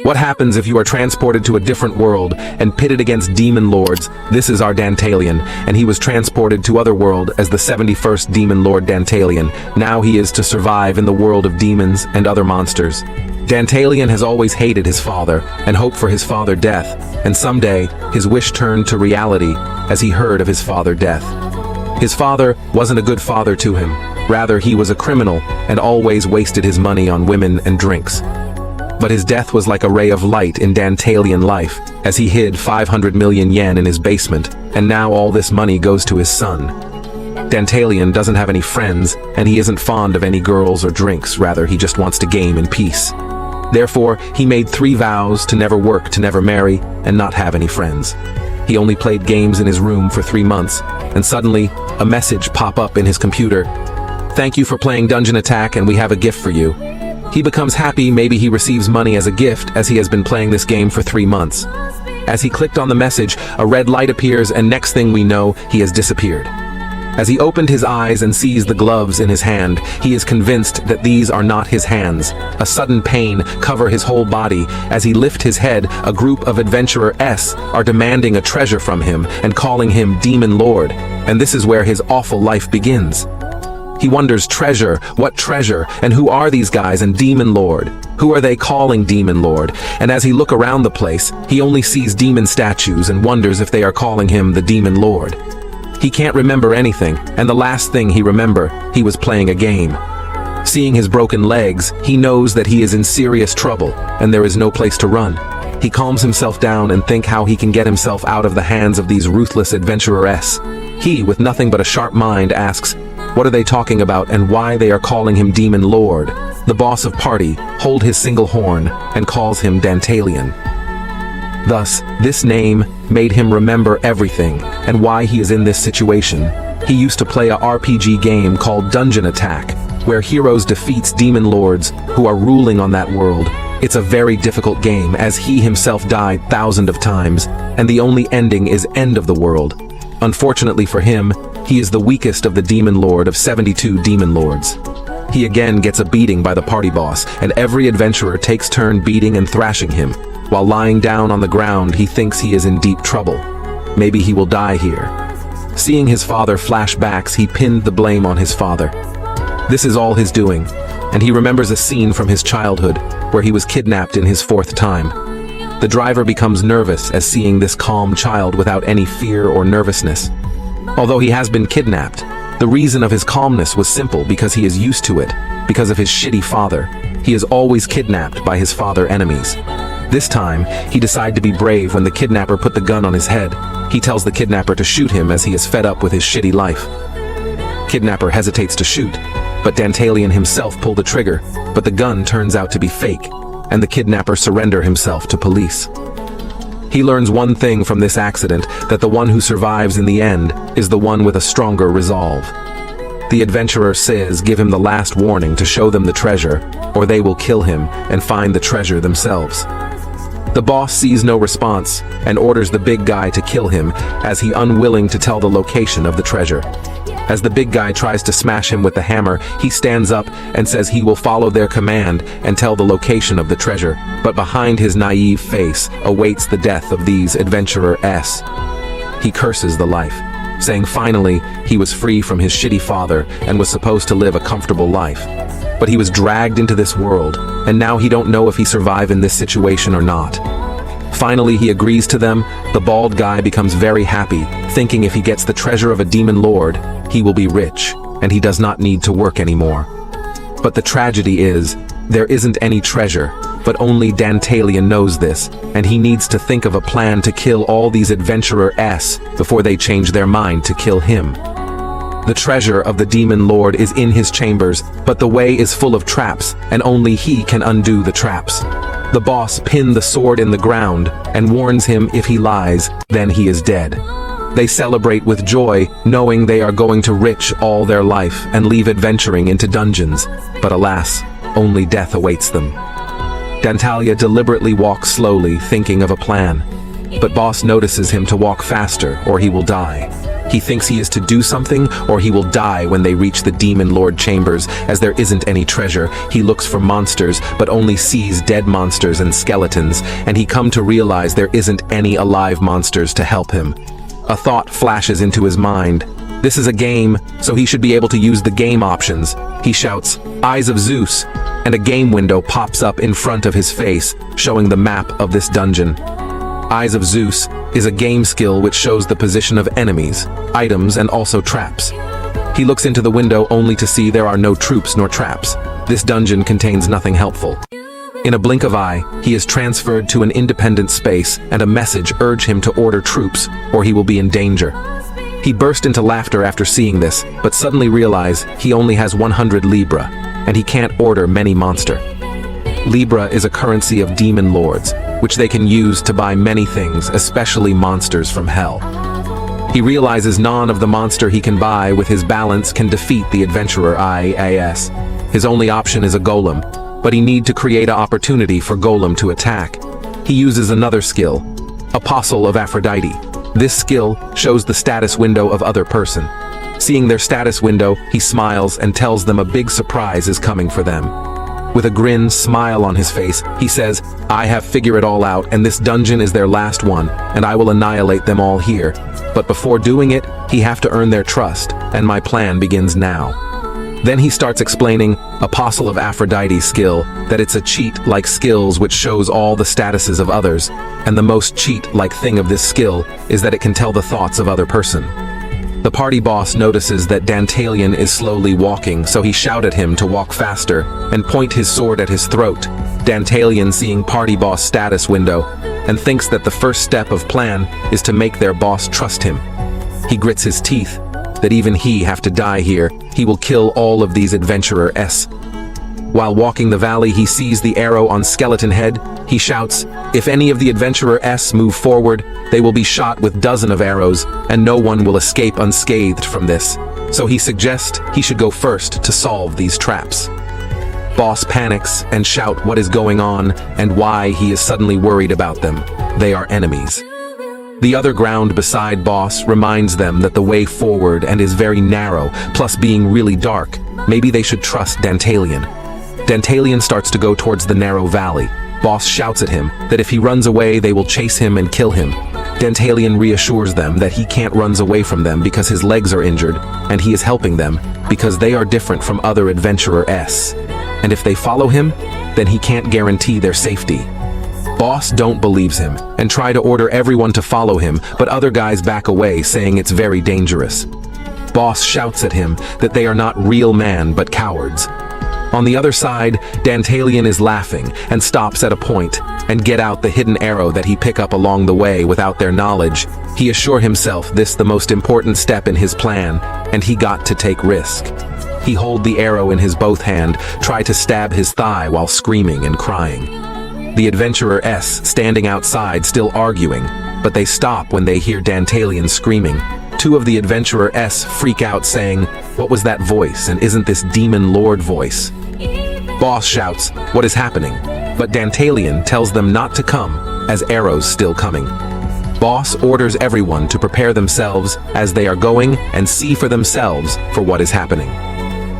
What happens if you are transported to a different world and pitted against demon lords? This is our Dantalion, and he was transported to other world as the 71st Demon Lord Dantalion. Now he is to survive in the world of demons and other monsters. Dantalion has always hated his father and hoped for his father's death, and someday his wish turned to reality as he heard of his father's death. His father wasn't a good father to him. Rather, he was a criminal and always wasted his money on women and drinks. But his death was like a ray of light in Dantalion life, as he hid 500 million yen in his basement, and now all this money goes to his son. Dantalion doesn't have any friends, and he isn't fond of any girls or drinks. Rather, he just wants to game in peace. Therefore, he made 3 vows to never work, to never marry, and not have any friends. He only played games in his room for 3 months, and suddenly, a message pop up in his computer. "Thank you for playing Dungeon Attack, and we have a gift for you." He becomes happy. Maybe he receives money as a gift, as he has been playing this game for 3 months. As he clicked on the message, a red light appears, and next thing we know, he has disappeared. As he opened his eyes and sees the gloves in his hand, he is convinced that these are not his hands. A sudden pain covers his whole body. As he lifts his head, a group of adventurers are demanding a treasure from him and calling him Demon Lord, and this is where his awful life begins. He wonders, treasure, what treasure, and who are these guys, and Demon Lord? Who are they calling Demon Lord? And as he looks around the place, he only sees demon statues and wonders if they are calling him the Demon Lord. He can't remember anything, and the last thing he remembers, he was playing a game. Seeing his broken legs, he knows that he is in serious trouble, and there is no place to run. He calms himself down and thinks how he can get himself out of the hands of these ruthless adventurers. He, with nothing but a sharp mind, asks, what are they talking about and why they are calling him Demon Lord? The boss of party holds his single horn and calls him Dantalion. Thus, this name made him remember everything and why he is in this situation. He used to play a RPG game called Dungeon Attack, where heroes defeats demon lords who are ruling on that world. It's a very difficult game, as he himself died thousands of times, and the only ending is end of the world. Unfortunately for him, he is the weakest of the Demon Lord of 72 Demon Lords. He again gets a beating by the party boss, and every adventurer takes turn beating and thrashing him. While lying down on the ground, he thinks he is in deep trouble. Maybe he will die here. Seeing his father flashbacks, he pinned the blame on his father. This is all his doing, and he remembers a scene from his childhood where he was kidnapped in his 4th time. The driver becomes nervous as seeing this calm child without any fear or nervousness. Although he has been kidnapped, the reason of his calmness was simple because he is used to it, because of his shitty father. He is always kidnapped by his father's enemies. This time, he decided to be brave when the kidnapper put the gun on his head. He tells the kidnapper to shoot him as he is fed up with his shitty life. Kidnapper hesitates to shoot, but Dantalion himself pulled the trigger, but the gun turns out to be fake, and the kidnapper surrenders himself to police. He learns one thing from this accident, that the one who survives in the end is the one with a stronger resolve. The adventurer says give him the last warning to show them the treasure, or they will kill him and find the treasure themselves. The boss sees no response and orders the big guy to kill him, as he unwilling to tell the location of the treasure. As the big guy tries to smash him with the hammer, he stands up and says he will follow their command and tell the location of the treasure, but behind his naive face awaits the death of these adventurers. He curses the life, saying finally he was free from his shitty father and was supposed to live a comfortable life. But he was dragged into this world, and now he don't know if he survive in this situation or not. Finally, he agrees to them. The bald guy becomes very happy, thinking if he gets the treasure of a demon lord, he will be rich, and he does not need to work anymore. But the tragedy is, there isn't any treasure, but only Dantalion knows this, and he needs to think of a plan to kill all these adventurers before they change their mind to kill him. The treasure of the Demon Lord is in his chambers, but the way is full of traps, and only he can undo the traps. The boss pins the sword in the ground and warns him if he lies, then he is dead. They celebrate with joy, knowing they are going to rich all their life and leave adventuring into dungeons, but alas, only death awaits them. Dantalion deliberately walks slowly, thinking of a plan, but boss notices him to walk faster or he will die. He thinks he is to do something, or he will die when they reach the Demon Lord chambers. As there isn't any treasure, he looks for monsters, but only sees dead monsters and skeletons, and he come to realize there isn't any alive monsters to help him. A thought flashes into his mind. This is a game, so he should be able to use the game options. He shouts, "Eyes of Zeus," and a game window pops up in front of his face, showing the map of this dungeon. Eyes of Zeus is a game skill which shows the position of enemies, items, and also traps. He looks into the window only to see there are no troops nor traps. This dungeon contains nothing helpful. In a blink of eye, he is transferred to an independent space, and a message urges him to order troops, or he will be in danger. He burst into laughter after seeing this, but suddenly realizes he only has 100 Libra, and he can't order many monster. Libra is a currency of demon lords, which they can use to buy many things, especially monsters from hell. He realizes none of the monster he can buy with his balance can defeat the adventurer IAS. His only option is a golem, but he need to create an opportunity for golem to attack. He uses another skill, Apostle of Aphrodite. This skill shows the status window of other person. Seeing their status window, he smiles and tells them a big surprise is coming for them. With a grin smile on his face, he says, "I have figured it all out, and this dungeon is their last one, and I will annihilate them all here. But before doing it, he have to earn their trust, and my plan begins now." Then he starts explaining Apostle of Aphrodite skill, that it's a cheat-like skills which shows all the statuses of others, and the most cheat-like thing of this skill is that it can tell the thoughts of other person. The party boss notices that Dantalion is slowly walking, so he shout at him to walk faster and point his sword at his throat. Dantalion seeing party boss status window and thinks that the first step of plan is to make their boss trust him. He grits his teeth that even he have to die here. He will kill all of these adventurers. While walking the valley, he sees the arrow on skeleton head. He shouts, "If any of the adventurers move forward, they will be shot with dozen of arrows, and no one will escape unscathed from this." So he suggests he should go first to solve these traps. Boss panics and shout what is going on and why he is suddenly worried about them. They are enemies. The other ground beside boss reminds them that the way forward and is very narrow, plus being really dark. Maybe they should trust Dantalion. Dantalion starts to go towards the narrow valley. Boss shouts at him that if he runs away, they will chase him and kill him. Dantalion reassures them that he can't run away from them because his legs are injured, and he is helping them because they are different from other adventurers. And if they follow him, then he can't guarantee their safety. Boss don't believes him and try to order everyone to follow him, but other guys back away saying it's very dangerous. Boss shouts at him that they are not real man but cowards. On the other side, Dantalion is laughing and stops at a point and get out the hidden arrow that he pick up along the way without their knowledge. He assure himself this the most important step in his plan, and he got to take risk. He hold the arrow in his both hand, try to stab his thigh while screaming and crying. The adventurers standing outside still arguing, but they stop when they hear Dantalion screaming. Two of the adventurers freak out saying, "What was that voice, and isn't this demon lord voice?" Boss shouts, "What is happening?" But Dantalion tells them not to come, as arrows still coming. Boss orders everyone to prepare themselves as they are going and see for themselves for what is happening.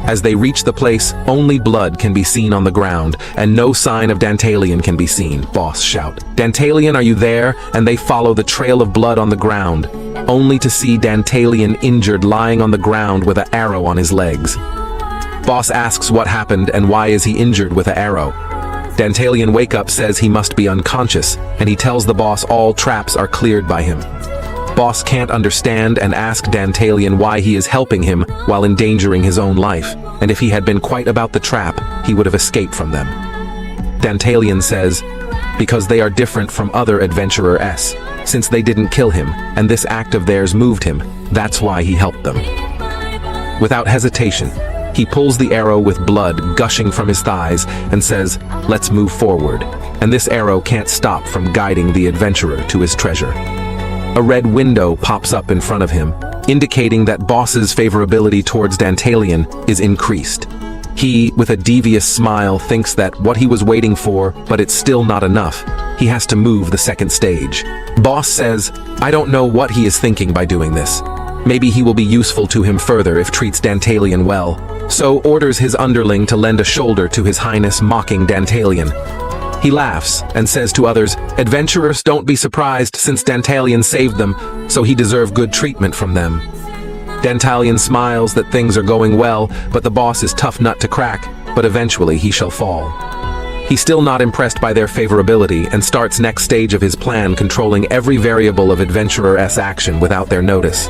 As they reach the place, only blood can be seen on the ground, and no sign of Dantalion can be seen. Boss shout, "Dantalion, are you there?" And they follow the trail of blood on the ground, only to see Dantalion injured lying on the ground with an arrow on his legs. Boss asks what happened and why is he injured with an arrow. Dantalion wake up says he must be unconscious, and he tells the boss all traps are cleared by him. Boss can't understand and asks Dantalion why he is helping him while endangering his own life, and if he had been quiet about the trap, he would have escaped from them. Dantalion says, because they are different from other adventurers, since they didn't kill him, and this act of theirs moved him, that's why he helped them. Without hesitation, he pulls the arrow with blood gushing from his thighs and says, "Let's move forward," and this arrow can't stop from guiding the adventurer to his treasure. A red window pops up in front of him, indicating that Boss's favorability towards Dantalion is increased. He, with a devious smile, thinks that what he was waiting for, but it's still not enough. He has to move the second stage. Boss says, "I don't know what he is thinking by doing this." Maybe he will be useful to him further if treats Dantalion well. So orders his underling to lend a shoulder to His Highness, mocking Dantalion. He laughs and says to others, "Adventurers, don't be surprised since Dantalion saved them, so he deserve good treatment from them." Dantalion smiles that things are going well, but the boss is tough nut to crack, but eventually he shall fall. He's still not impressed by their favorability and starts next stage of his plan, controlling every variable of Adventurer's action without their notice.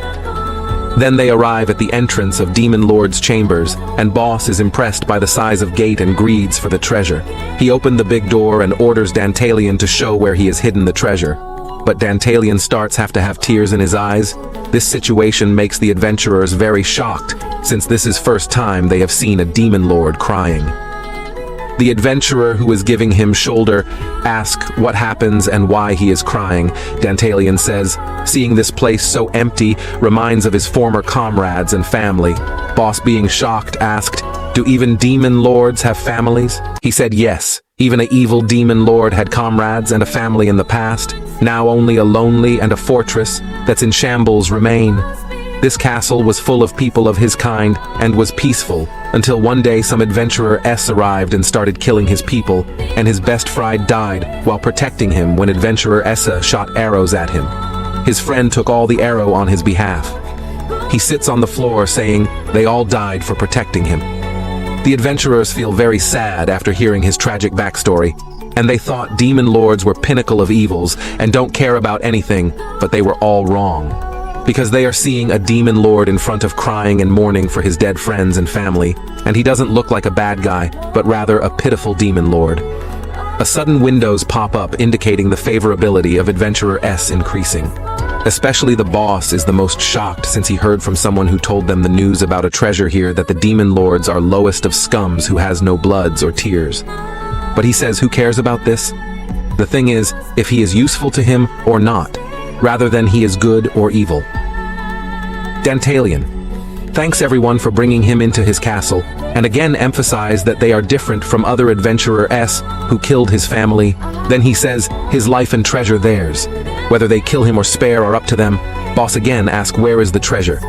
Then they arrive at the entrance of Demon Lord's chambers, and Boss is impressed by the size of gate and greeds for the treasure. He opened the big door and orders Dantalion to show where he has hidden the treasure. But Dantalion starts to have tears in his eyes. This situation makes the adventurers very shocked, since this is first time they have seen a Demon Lord crying. The adventurer who is giving him shoulder asks what happens and why he is crying. Dantalion says, seeing this place so empty reminds of his former comrades and family. Boss, being shocked, asked, "Do even demon lords have families?" He said yes, even an evil demon lord had comrades and a family in the past. Now only a lonely and a fortress that's in shambles remain. This castle was full of people of his kind and was peaceful, until one day some adventurer S arrived and started killing his people, and his best friend died while protecting him when adventurer Essa shot arrows at him. His friend took all the arrow on his behalf. He sits on the floor saying they all died for protecting him. The adventurers feel very sad after hearing his tragic backstory, and they thought demon lords were pinnacle of evils and don't care about anything, but they were all wrong. Because they are seeing a demon lord in front of crying and mourning for his dead friends and family, and he doesn't look like a bad guy, but rather a pitiful demon lord. A sudden windows pop up indicating the favorability of Adventurer S increasing. Especially the boss is the most shocked since he heard from someone who told them the news about a treasure here that the demon lords are lowest of scums who has no bloods or tears. But he says who cares about this? The thing is, if he is useful to him or not, rather than he is good or evil. Dantalion thanks everyone for bringing him into his castle, and again emphasize that they are different from other adventurer S who killed his family. Then he says his life and treasure theirs. Whether they kill him or spare are up to them. Boss again asks where is the treasure.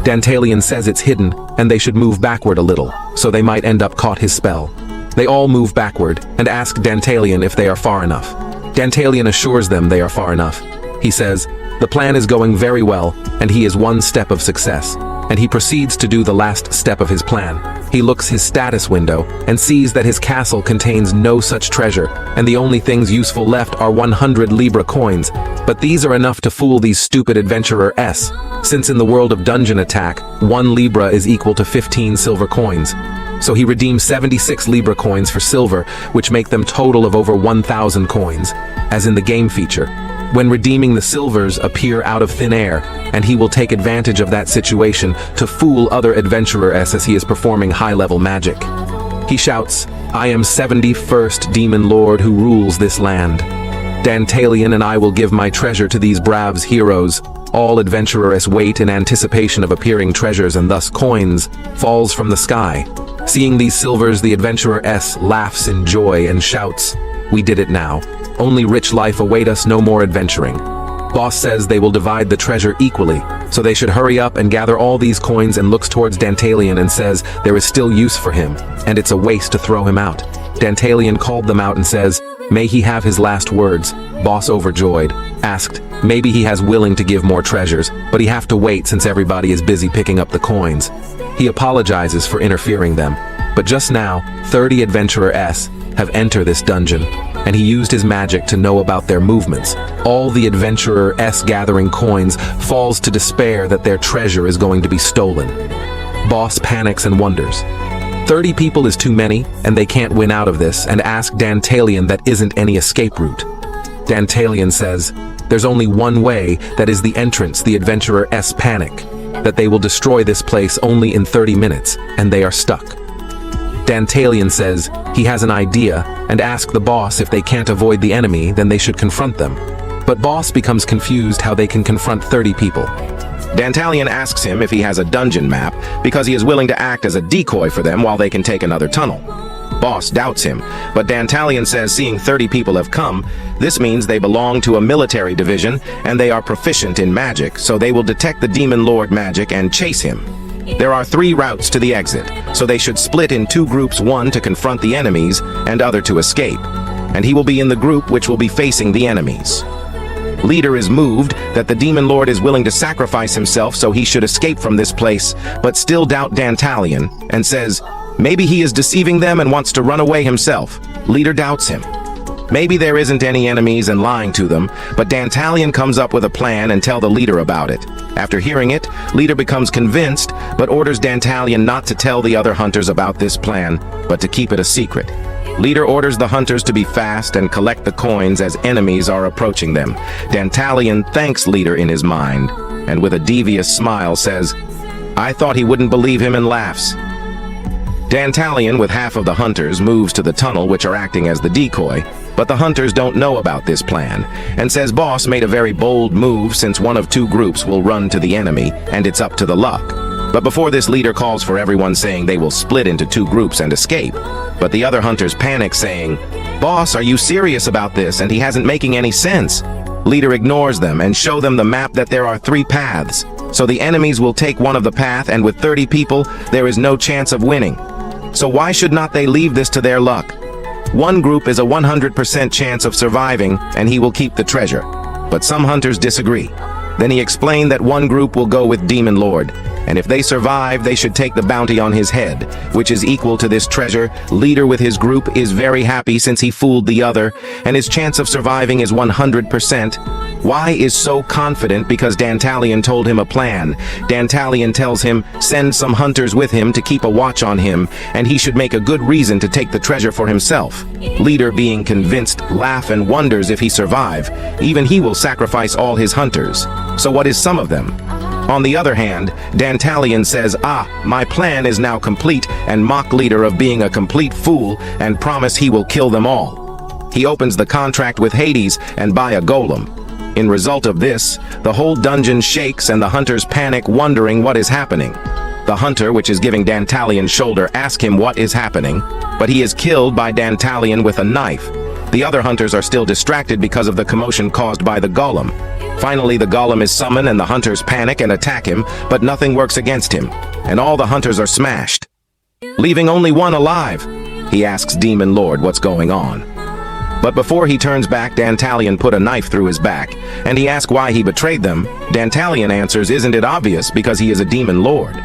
Dantalion says it's hidden, and they should move backward a little, so they might end up caught his spell. They all move backward, and ask Dantalion if they are far enough. Dantalion assures them they are far enough. He says, the plan is going very well, and he is one step of success. And he proceeds to do the last step of his plan. He looks his status window and sees that his castle contains no such treasure, and the only things useful left are 100 Libra coins. But these are enough to fool these stupid adventurer S, since in the world of dungeon attack, 1 Libra is equal to 15 silver coins. So he redeems 76 Libra coins for silver, which make them total of over 1,000 coins, as in the game feature. When redeeming, the silvers appear out of thin air, and he will take advantage of that situation to fool other adventurers as he is performing high-level magic. He shouts, I am 71st Demon Lord who rules this land. Dantalion and I will give my treasure to these braves heroes. All adventurers wait in anticipation of appearing treasures, and thus coins falls from the sky. Seeing these silvers, the adventurer S laughs in joy and shouts, we did it now. Only rich life await us, no more adventuring. Boss says they will divide the treasure equally, so they should hurry up and gather all these coins, and looks towards Dantalion and says there is still use for him, and it's a waste to throw him out. Dantalion called them out and says, may he have his last words. Boss, overjoyed, asked, maybe he has willing to give more treasures, but he have to wait since everybody is busy picking up the coins. He apologizes for interfering them, but just now, 30 adventurer S have entered this dungeon, and he used his magic to know about their movements. All the adventurer S gathering coins falls to despair that their treasure is going to be stolen. Boss panics and wonders. 30 people is too many, and they can't win out of this, and ask Dantalion that isn't any escape route. Dantalion says, there's only one way, that is the entrance. The adventurer S panic, that they will destroy this place only in 30 minutes, and they are stuck. Dantalion says he has an idea, and asks the boss if they can't avoid the enemy, then they should confront them. But boss becomes confused how they can confront 30 people. Dantalion asks him if he has a dungeon map, because he is willing to act as a decoy for them while they can take another tunnel. Boss doubts him, but Dantalion says seeing 30 people have come, this means they belong to a military division and they are proficient in magic, so they will detect the Demon Lord magic and chase him. There are 3 routes to the exit, so they should split in 2 groups, one to confront the enemies and other to escape. And he will be in the group which will be facing the enemies. Leader is moved that the Demon Lord is willing to sacrifice himself so he should escape from this place, but still doubt Dantalion and says, maybe he is deceiving them and wants to run away himself. Leader doubts him. Maybe there isn't any enemies and lying to them, but Dantalion comes up with a plan and tell the leader about it. After hearing it, leader becomes convinced, but orders Dantalion not to tell the other hunters about this plan, but to keep it a secret. Leader orders the hunters to be fast and collect the coins as enemies are approaching them. Dantalion thanks leader in his mind, and with a devious smile says, I thought he wouldn't believe him, and laughs. Dantalion with half of the hunters moves to the tunnel which are acting as the decoy, but the hunters don't know about this plan, and says boss made a very bold move since one of 2 groups will run to the enemy, and it's up to the luck. But before this, leader calls for everyone saying they will split into 2 groups and escape. But the other hunters panic saying, boss, are you serious about this? And he hasn't making any sense. Leader ignores them and show them the map that there are 3 paths. So the enemies will take one of the path, and with 30 people, there is no chance of winning. So why should not they leave this to their luck? One group is a 100% chance of surviving, and he will keep the treasure. But some hunters disagree. Then he explained that one group will go with Demon Lord, and if they survive, they should take the bounty on his head, which is equal to this treasure. Leader with his group is very happy since he fooled the other, and his chance of surviving is 100%. Why is so confident? Because Dantalion told him a plan. Dantalion tells him, send some hunters with him to keep a watch on him, and he should make a good reason to take the treasure for himself. Leader, being convinced, laugh and wonders if he survive. Even he will sacrifice all his hunters. So what is some of them? On the other hand, Dantalion says, my plan is now complete, and mock leader of being a complete fool, and promise he will kill them all. He opens the contract with Hades and buy a golem. In result of this, the whole dungeon shakes and the hunters panic, wondering what is happening. The hunter, which is giving Dantalion's shoulder, asks him what is happening, but he is killed by Dantalion with a knife. The other hunters are still distracted because of the commotion caused by the golem. Finally, the golem is summoned and the hunters panic and attack him, but nothing works against him, and all the hunters are smashed, leaving only one alive. He asks Demon Lord what's going on. But before he turns back, Dantalion put a knife through his back, and he asks why he betrayed them. Dantalion answers, isn't it obvious, because he is a Demon Lord.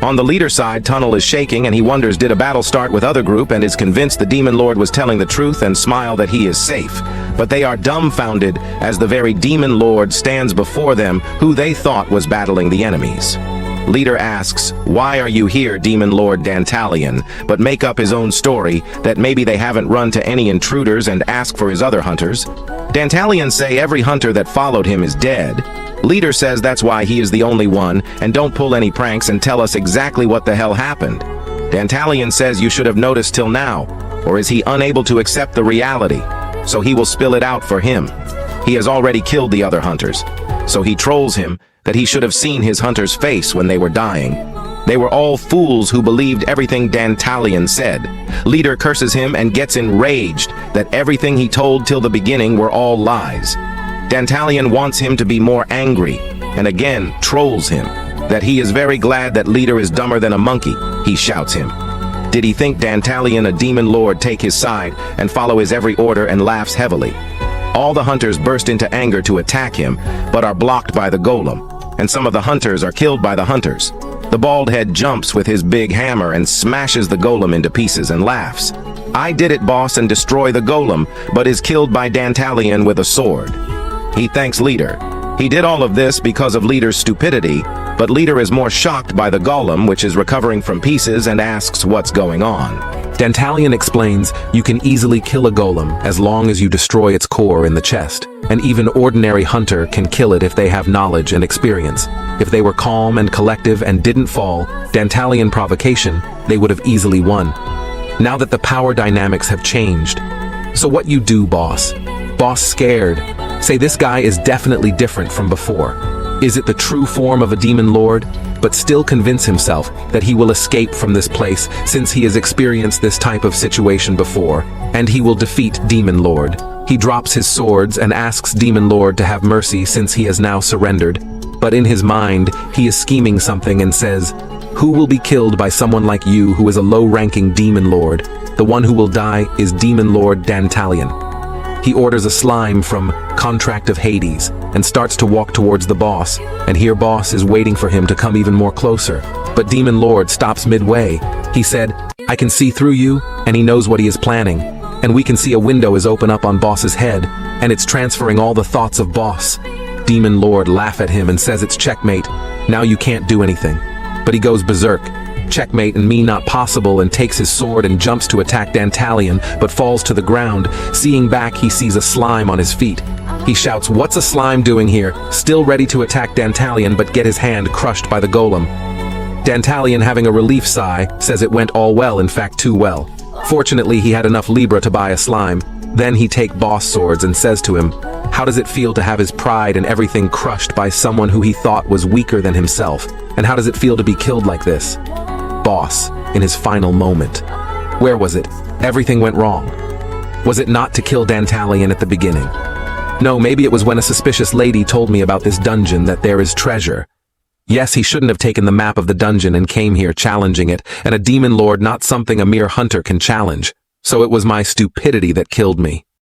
On the leader side, tunnel is shaking and he wonders did a battle start with other group, and is convinced the Demon Lord was telling the truth and smile that he is safe. But they are dumbfounded as the very Demon Lord stands before them, who they thought was battling the enemies. Leader asks, why are you here, Demon Lord Dantalion, but make up his own story that maybe they haven't run to any intruders, and ask for his other hunters. Dantalion say every hunter that followed him is dead. Leader says that's why he is the only one, and don't pull any pranks and tell us exactly what the hell happened. Dantalion says you should have noticed till now, or is he unable to accept the reality? So he will spill it out for him. He has already killed the other hunters. So he trolls him that he should have seen his hunter's face when they were dying. They were all fools who believed everything Dantalion said. Leader curses him and gets enraged that everything he told till the beginning were all lies. Dantalion wants him to be more angry, and again trolls him that he is very glad that Leader is dumber than a monkey. He shouts him. Did he think Dantalion, a Demon Lord, take his side and follow his every order, and laughs heavily. All the hunters burst into anger to attack him, but are blocked by the golem, and some of the hunters are killed by the hunters. The bald head jumps with his big hammer and smashes the golem into pieces and laughs. I did it, boss, and destroy the golem, but is killed by Dantalion with a sword. He thanks Leader. He did all of this because of Leader's stupidity, but Leader is more shocked by the golem, which is recovering from pieces, and asks what's going on. Dantalion explains you can easily kill a golem as long as you destroy its core in the chest, and even ordinary hunter can kill it if they have knowledge and experience. If they were calm and collective and didn't fall Dantalion provocation, they would have easily won. Now that the power dynamics have changed. So what you do, boss? Boss scared. Say this guy is definitely different from before. Is it the true form of a demon lord? But still convince himself that he will escape from this place since he has experienced this type of situation before, and he will defeat Demon Lord. He drops his swords and asks Demon Lord to have mercy since he has now surrendered. But in his mind, he is scheming something and says, "Who will be killed by someone like you who is a low-ranking Demon Lord? The one who will die is Demon Lord Dantalion." He orders a slime from Contract of Hades and starts to walk towards the boss, and here boss is waiting for him to come even more closer. But Demon Lord stops midway. He said, "I can see through you," and he knows what he is planning. And we can see a window is open up on boss's head, and it's transferring all the thoughts of boss. Demon Lord laugh at him and says it's checkmate. Now you can't do anything. But he goes berserk. Checkmate and me not possible, and takes his sword and jumps to attack Dantalion, but falls to the ground. Seeing back, he sees a slime on his feet. He shouts, "What's a slime doing here?" Still ready to attack Dantalion, but get his hand crushed by the golem. Dantalion, having a relief sigh, says it went all well, in fact too well. Fortunately, he had enough Libra to buy a slime. Then he take boss swords and says to him, how does it feel to have his pride and everything crushed by someone who he thought was weaker than himself? And how does it feel to be killed like this? Boss, in his final moment. Where was it? Everything went wrong. Was it not to kill Dantalion at the beginning? No, maybe it was when a suspicious lady told me about this dungeon that there is treasure. Yes, he shouldn't have taken the map of the dungeon and came here challenging it, and a demon lord not something a mere hunter can challenge. So it was my stupidity that killed me.